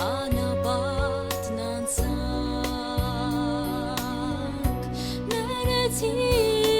Անապատն անցանք ներեցի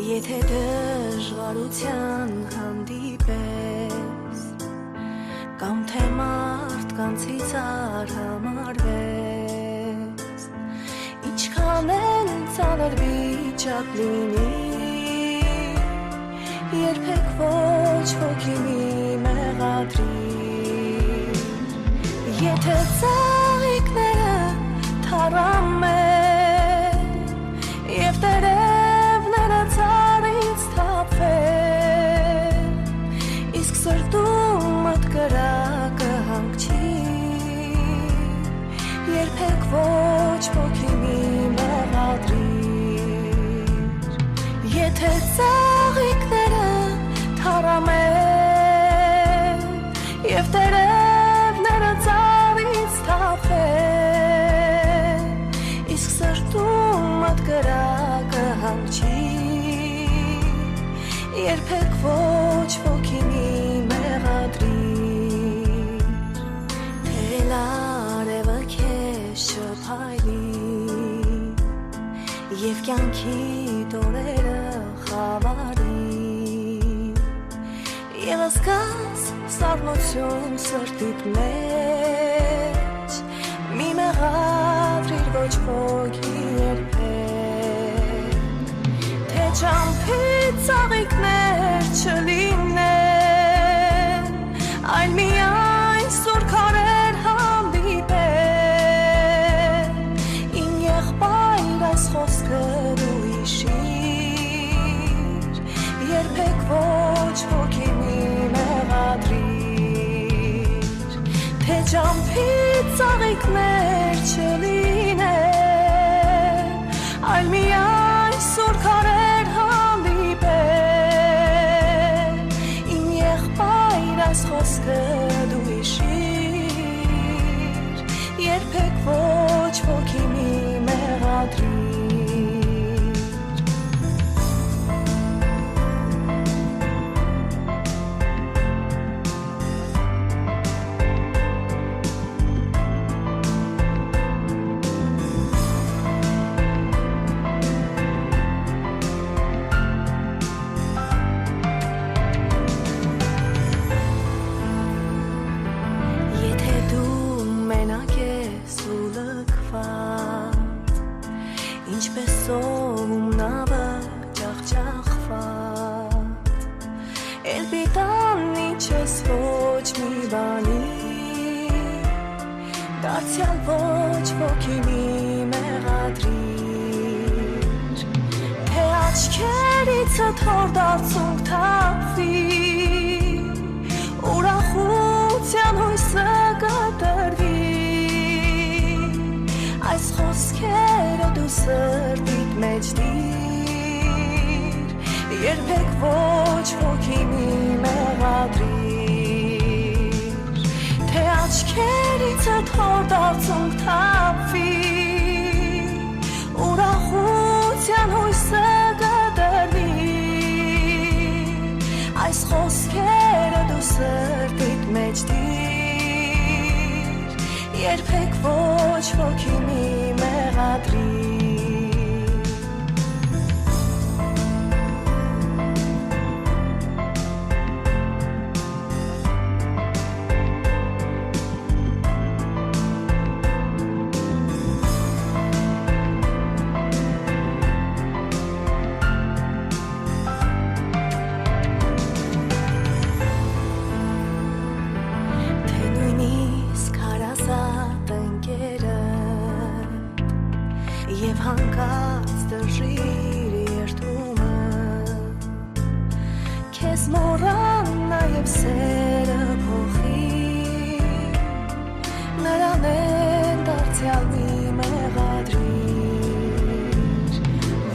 Եթե դժվարության հանդիպես կամ թե մարդկանցից արհամարվես, ինչքան էլ ծանր վիճակ լինի, երբեք ոչ ոքի մի մեղադրիր, եթե ծաղիկները թառամեն և տերևները ծառից թափվեն, իսկ սրտումդ կրակը հանգչի, երբեք ոչ ոքի մի մեղադրիր, Եթե ծաղիկները թարամեն և տերևները ծառից թափեն, իսկ սրտումդ կրակը հանգչի, երբեք ոչ ոքի մի մեղադրիր, թել արևը քեզ չփայլի և կյանքի տորերը խավարի, և զգաս սառնություն սրտիդ մեջ, մի մեղադրիր ոչ ոքի երբեք, թե ճամփից ծաղիկներ չլինեն, այլ միայն սուր քարեր հանդիպեն, իմ եղբայր այս խոսքը դու հիշիր, երբեք ոչ ոքի մի մեղադրիր, թե ճամփից ծաղիկներ չլինեն, այլ միայն սուր քարեր հանդիպեն, իմ եղբայր այս խոսքը դու հիշիր, երբեք ոչ ոքի մի մեղադրիր. Ինչպես սովում նավը ճախճախված, էլ պիտանի չես ոչ մի բանի, դարձյալ ոչ ոքի մի մեղադրիր, թե աչքերիցդ հոր դարձունք թափվի, ուրախության հույսը կտրվի, այս խոսքերը դու սրտիդ մեջ դիր, երբեք ոչ ոքի մի մեղադրիր, թե աչքերիցդ հոր դարձունք թափվի, ուրախության հույսը կտրվի, այս խոսքերը դու սրտիդ մեջ դիր, երբեք ոչ ոքի մի մեղադրիր. Եվ հանկած դժիր երդումը, քեզ մոռան նաև սերը փոխի, նրան են դարձյալ մի մեղադրիր,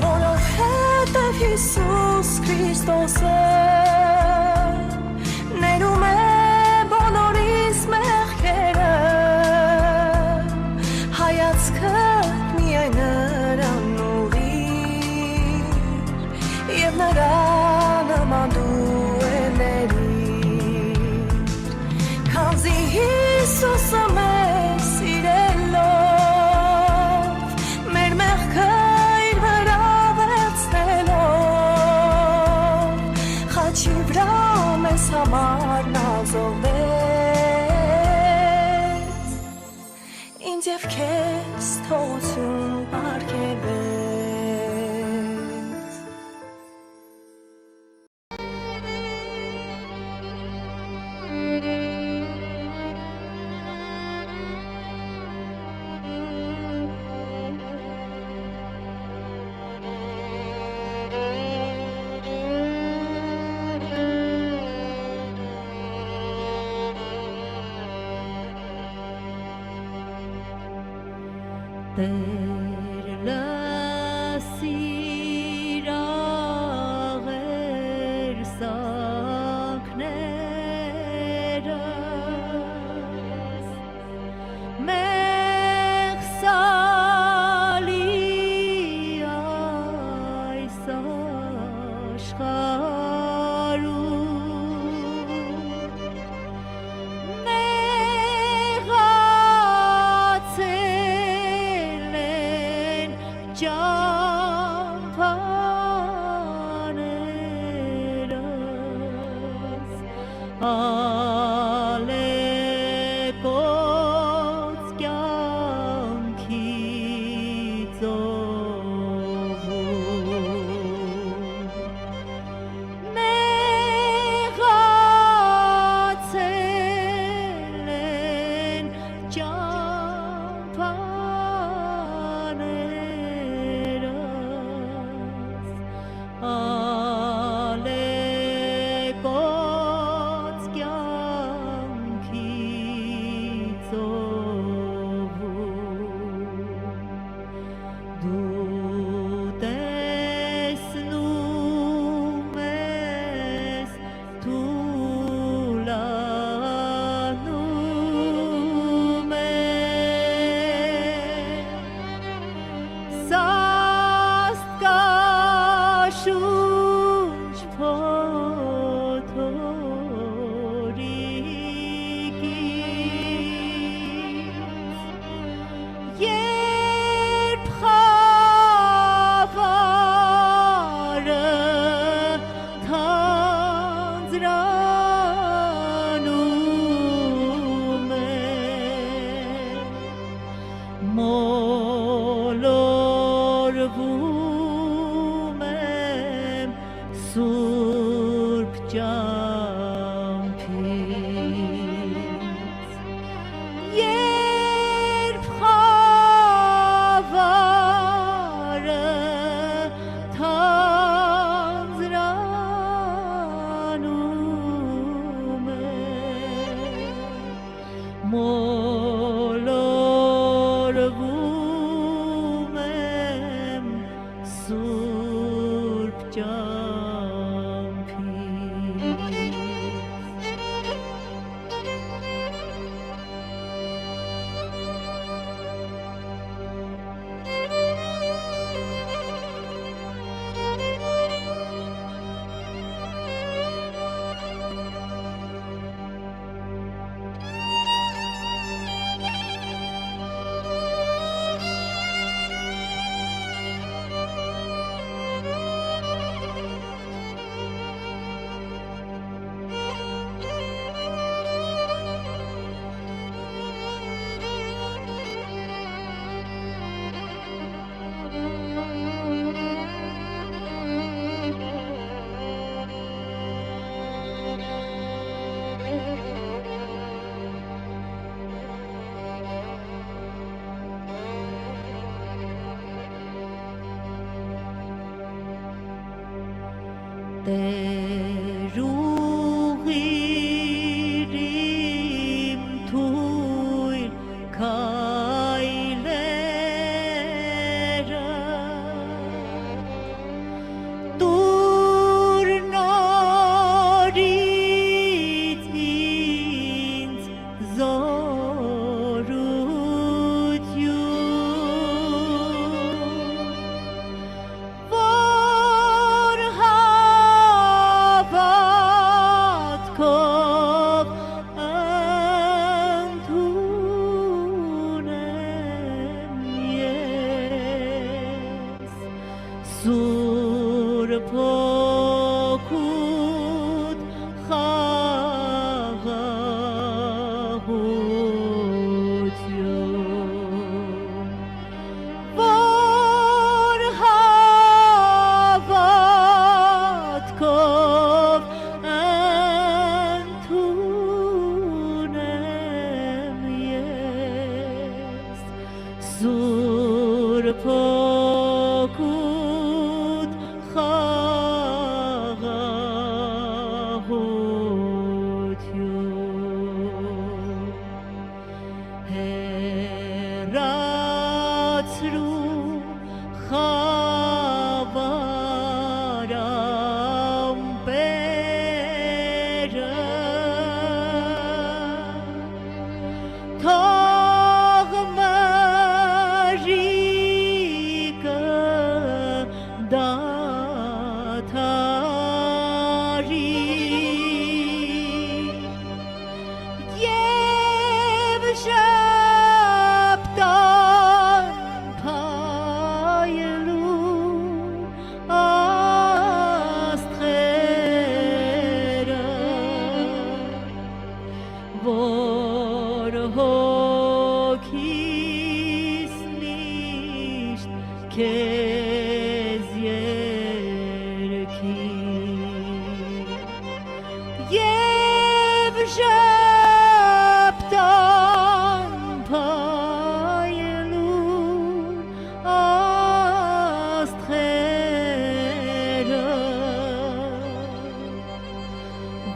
որովհետև Հիսուս Քրիստոսը ներում է բոլորիս մեղքերը, հայացքը միայն նրան ուղղիր, և նրա նման դու ելերիր, քանզի Հիսուսը մեզ սիրելով, մեր մեղքը իր վրա վերցնելով, խաչի վրա մեզ համար նա զոհվեց, ինձ և քեզ թողություն պարգևեց. Տեր լսիր Որ հավա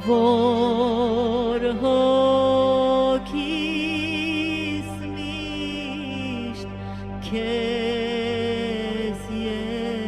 որ հոգիս միշտ քեզ երգի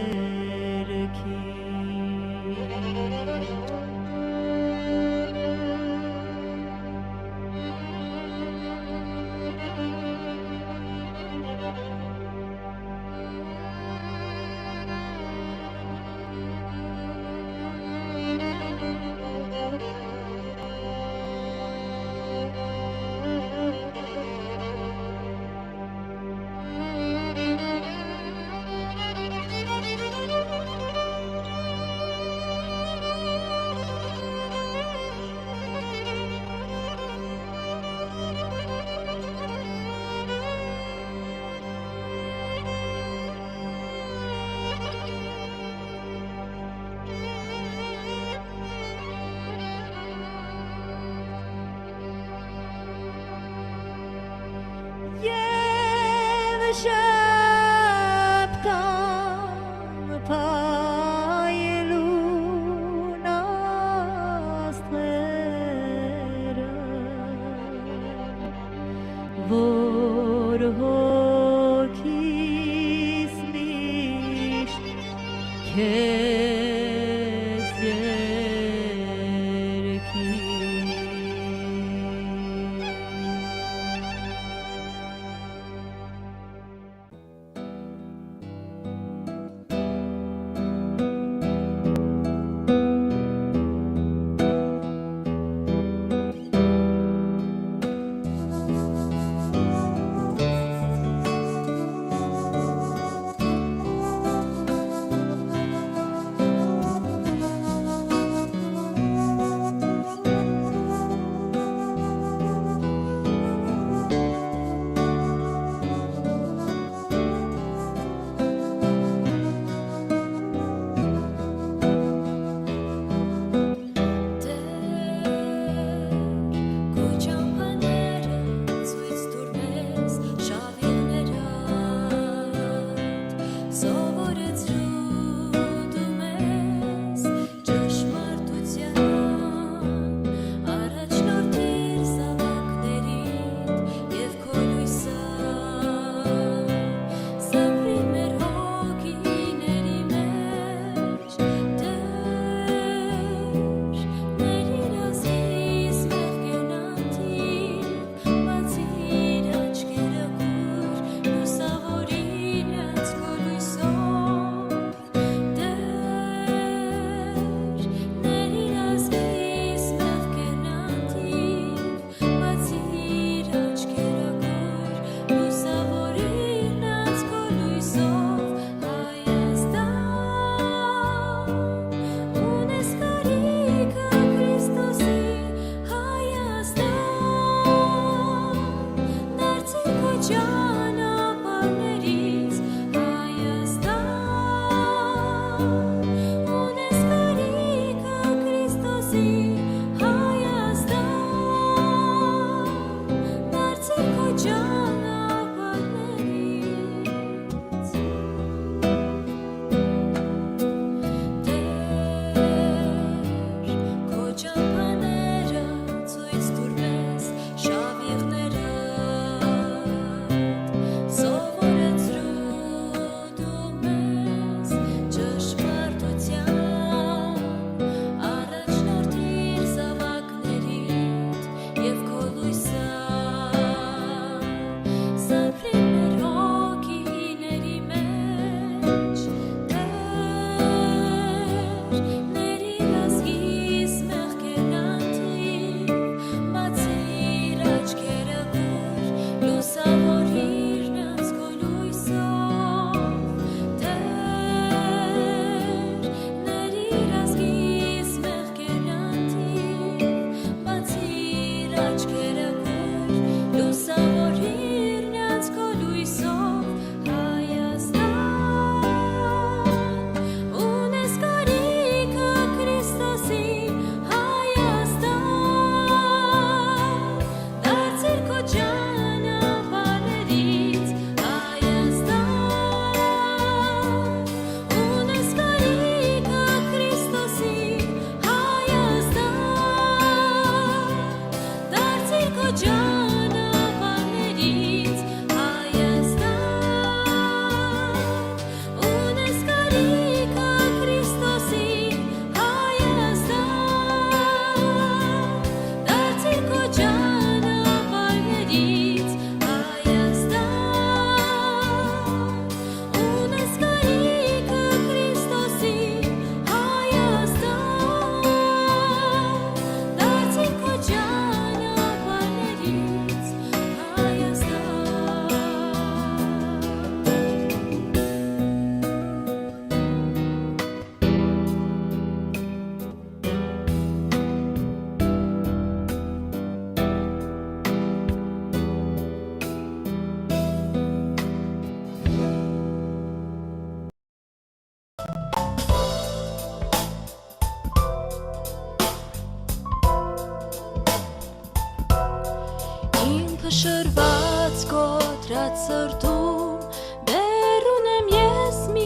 սրտում դեռ ունեմ ես մի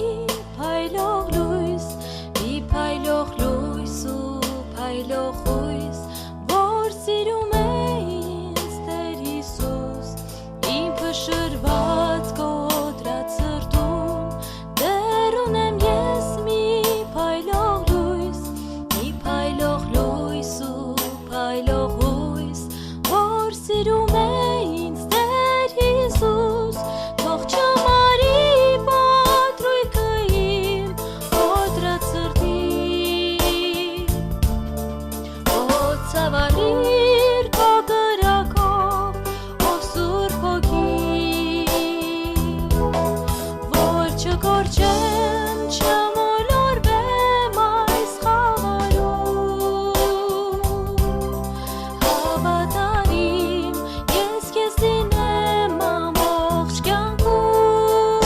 փայլող լույս ու փայլող հույս, որ սիրում է ինձ Տեր Հիսուս, իմ փշրված կոտրած սրտում դեռ ունեմ ես մի փայլող լույս ու փայլող հույս, որ սիրում է ինձ Տեր Հիսուս, թող չմարի պատրույքը իմ կոտրած սրտի, ցավալիր քո կրակով, ով Սուրբ Հոգի, որ չկորչեմ, չմոլորվեմ այս խավարում, հավատարիմ ես քեզ լինեմ ամբողջ կյանքում,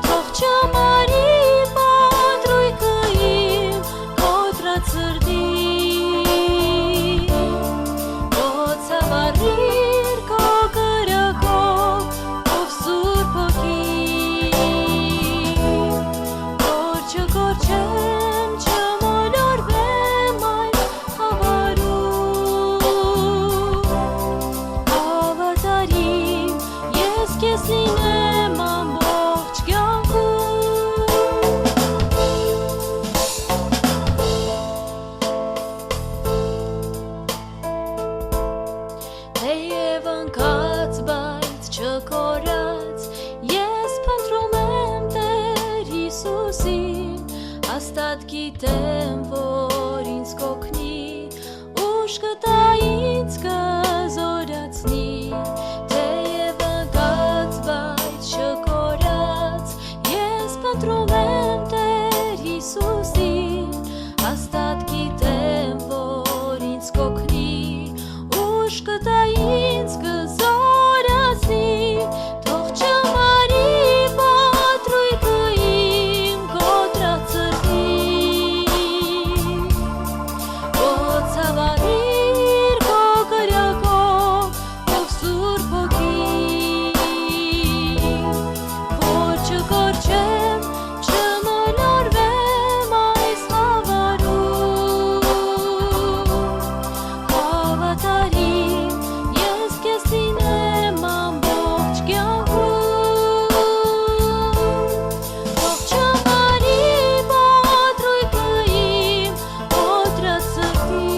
թող չմարի պատրույքը իմ կոտրած սրտի, ցավալիր քո կրակով, ով Սուրբ Հոգի, որ չկորչեմ, չմոլորվեմ այս խավարում, հավատարիմ ես քեզ լինեմ ամբողջ կյանքում։ Թեև ընկած, բայց չկորած, ես փնտրում եմ Տեր Հիսուսին, հաստատ գիտեմ, որ ինձ կօգնի, ուժ կտա ինձ կզորացնի, թեև ընկած, բայց չկորած, ես փնտրում եմ Տեր Հիսուսին, հաստատ գիտեմ, որ ինձ կօգնի, ուժ կտա ինձ կզորացնի, թող չմարի պատրույքը իմ կոտրած սրտի, ցավալիր քո կրակով, ով Սուրբ Հոգի, որ չկորչեմ, չմոլորվեմ այս խավարում, հավատարիմ ես քեզ լինեմ ամբողջ կյանքում, թող չմարի պատրույքը իմ կոտրած սրտի,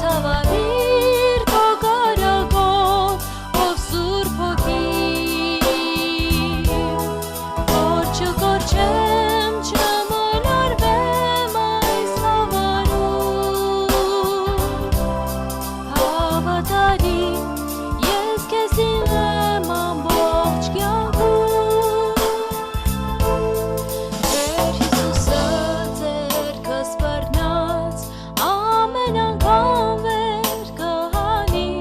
ցավալիր քո կրակով, ով Սուրբ Հոգի, որ չկորչեմ, չմոլորվեմ այս խավարում, հավատարիմ ես քեզ լինեմ ամբողջ կյանքում։ Տեր Հիսուսը ձեռքս բռնած, ամեն անգամ վեր կհանի,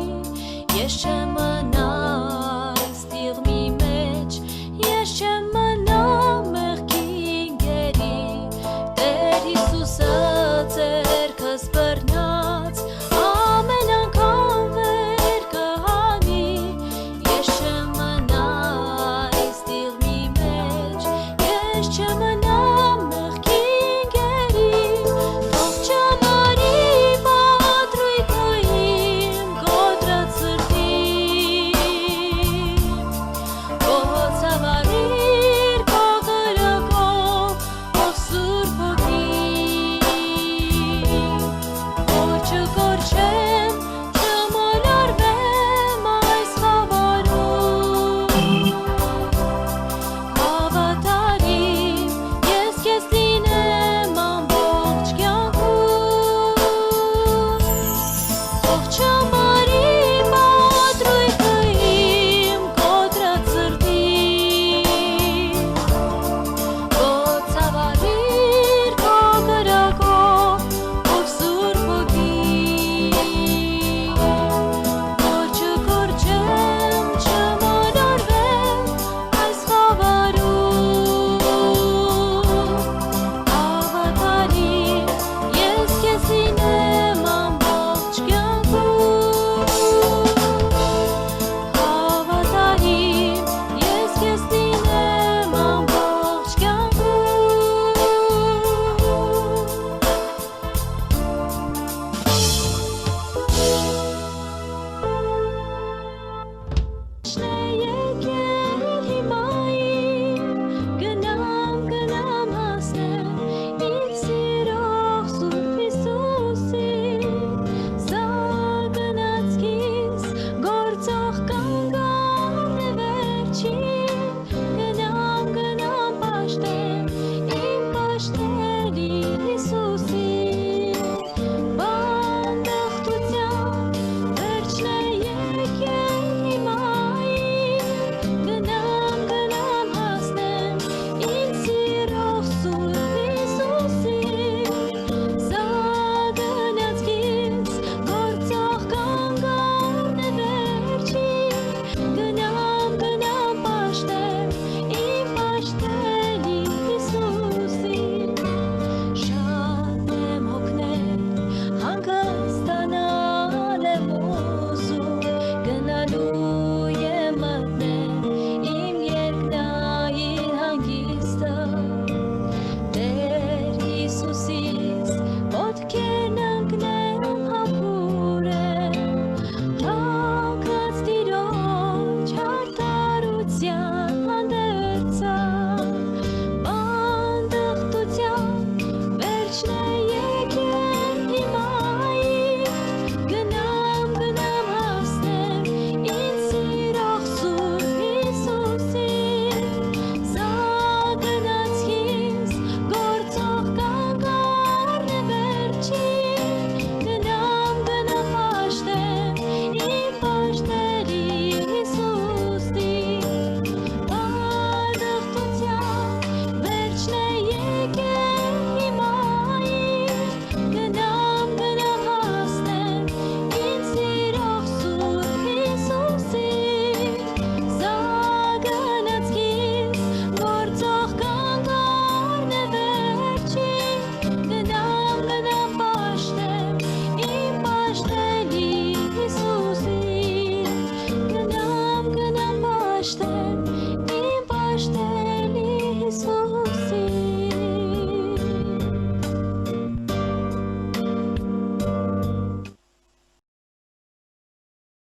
ես չեմ մնա այս տիղմի մեջ, ես չեմ մնա մեղքի ինգերի, Տեր Հիսուսը ձեռքս բռնած, ամեն անգամ վեր կհանի, ես չեմ մնա այս տիղմի մեջ, ես չեմ մնա